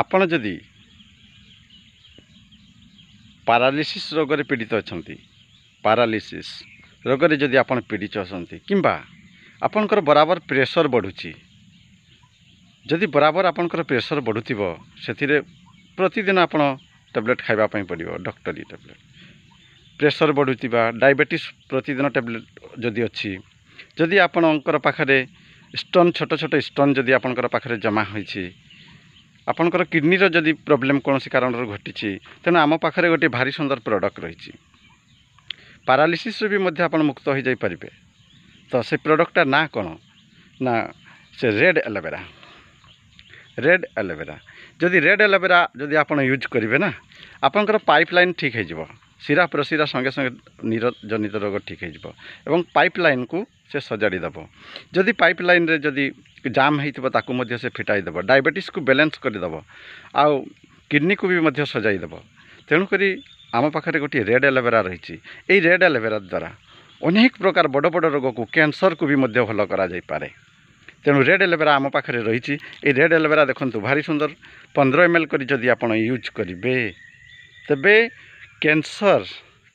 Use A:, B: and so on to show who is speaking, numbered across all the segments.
A: ଆପଣ ଯଦି ପାରାଲିସିସ୍ ରୋଗରେ ପୀଡ଼ିତ ଅଛନ୍ତି, ପାରାଲିସିସ୍ ରୋଗରେ ଯଦି ଆପଣ ପୀଡ଼ିତ ଅଛନ୍ତି କିମ୍ବା ଆପଣଙ୍କର ବରାବର ପ୍ରେସର ବଢ଼ୁଛି, ଯଦି ବରାବର ଆପଣଙ୍କର ପ୍ରେସର ବଢ଼ୁଥିବ ସେଥିରେ ପ୍ରତିଦିନ ଆପଣ ଟ୍ୟାବଲେଟ୍ ଖାଇବା ପାଇଁ ପଡ଼ିବ, ଡକ୍ଟରୀ ଟ୍ୟାବଲେଟ୍। ପ୍ରେସର ବଢ଼ୁଥିବା, ଡାଇବେଟିସ୍ ପ୍ରତିଦିନ ଟ୍ୟାବଲେଟ୍ ଯଦି ଅଛି, ଯଦି ଆପଣଙ୍କର ପାଖରେ ଷ୍ଟୋନ୍, ଛୋଟ ଛୋଟ ଷ୍ଟୋନ୍ ଯଦି ଆପଣଙ୍କର ପାଖରେ ଜମା ହୋଇଛି, ଆପଣଙ୍କର କିଡ଼ନୀର ଯଦି ପ୍ରୋବ୍ଲେମ୍ କୌଣସି କାରଣରୁ ଘଟିଛି, ତେଣୁ ଆମ ପାଖରେ ଗୋଟିଏ ଭାରି ସୁନ୍ଦର ପ୍ରଡ଼କ୍ଟ ରହିଛି। ପାରାଲିସିସ୍ରୁ ବି ମଧ୍ୟ ଆପଣ ମୁକ୍ତ ହୋଇଯାଇପାରିବେ। ତ ସେ ପ୍ରଡ଼କ୍ଟଟା ନାଁ କ'ଣ ନା, ସେ ରେଡ଼୍ ଆଲୋଭେରା। ରେଡ଼୍ ଆଲୋଭେରା ଯଦି ରେଡ଼୍ ଆଲୋଭେରା ଯଦି ଆପଣ ୟୁଜ୍ କରିବେ ନା, ଆପଣଙ୍କର ପାଇପ୍ ଲାଇନ୍ ଠିକ୍ ହୋଇଯିବ। ଶିରା ପ୍ରଶିରା ସଙ୍ଗେ ସଙ୍ଗେ ନିରଜନିତ ରୋଗ ଠିକ୍ ହୋଇଯିବ ଏବଂ ପାଇପ୍ ଲାଇନ୍କୁ ସେ ସଜାଡ଼ି ଦେବ। ଯଦି ପାଇପ୍ ଲାଇନ୍ରେ ଯଦି ଜାମ୍ ହୋଇଥିବ ତାକୁ ମଧ୍ୟ ସେ ଫିଟାଇ ଦେବ। ଡାଇବେଟିସ୍କୁ ବାଲାନ୍ସ କରିଦେବ ଆଉ କିଡ଼ନୀକୁ ବି ମଧ୍ୟ ସଜାଇ ଦେବ। ତେଣୁକରି ଆମ ପାଖରେ ଗୋଟିଏ ରେଡ଼୍ ଆଲୋଭେରା ରହିଛି। ଏଇ ରେଡ଼୍ ଆଲୋଭେରା ଦ୍ୱାରା ଅନେକ ପ୍ରକାର ବଡ଼ ବଡ଼ ରୋଗକୁ, କ୍ୟାନ୍ସରକୁ ବି ମଧ୍ୟ ଭଲ କରାଯାଇପାରେ। ତେଣୁ ରେଡ଼୍ ଆଲୋଭେରା ଆମ ପାଖରେ ରହିଛି। এই ରେଡ଼୍ ଆଲୋଭେରା ଦେଖନ୍ତୁ ଭାରି ସୁନ୍ଦର। 15 ml କରି ଯଦି ଆପଣ ୟୁଜ୍ କରିବେ, ତେବେ କ୍ୟାନ୍ସର,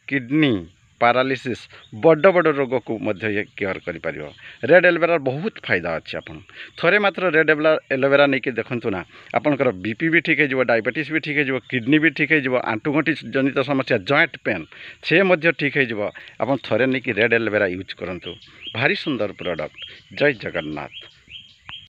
A: କିଡ଼ନୀ, ପାରାଲିସିସ୍, ବଡ଼ ବଡ଼ ରୋଗକୁ ମଧ୍ୟ ଇଏ କେୟାର କରିପାରିବ। ରେଡ଼୍ ଆଲୋଭେରାର ବହୁତ ଫାଇଦା ଅଛି। ଆପଣ ଥରେ ମାତ୍ର ରେଡ଼୍ ଆଲୋଭେରା ନେଇକି ଦେଖନ୍ତୁ ନା, ଆପଣଙ୍କର BP ବି ଠିକ୍ ହୋଇଯିବ, ଡାଇବେଟିସ୍ ବି ଠିକ୍ ହୋଇଯିବ, କିଡ଼ନୀ ବି ଠିକ୍ ହୋଇଯିବ, ଆଣ୍ଠୁଗଣ୍ଠି ଜନିତ ସମସ୍ୟା, ଜଏଣ୍ଟ ପେନ୍ ସେ ମଧ୍ୟ ଠିକ୍ ହୋଇଯିବ। ଆପଣ ଥରେ ନେଇକି ରେଡ଼୍ ଆଲୋଭେରା ୟୁଜ୍ କରନ୍ତୁ। ଭାରି ସୁନ୍ଦର ପ୍ରଡ଼କ୍ଟ। ଜୟ ଜଗନ୍ନାଥ।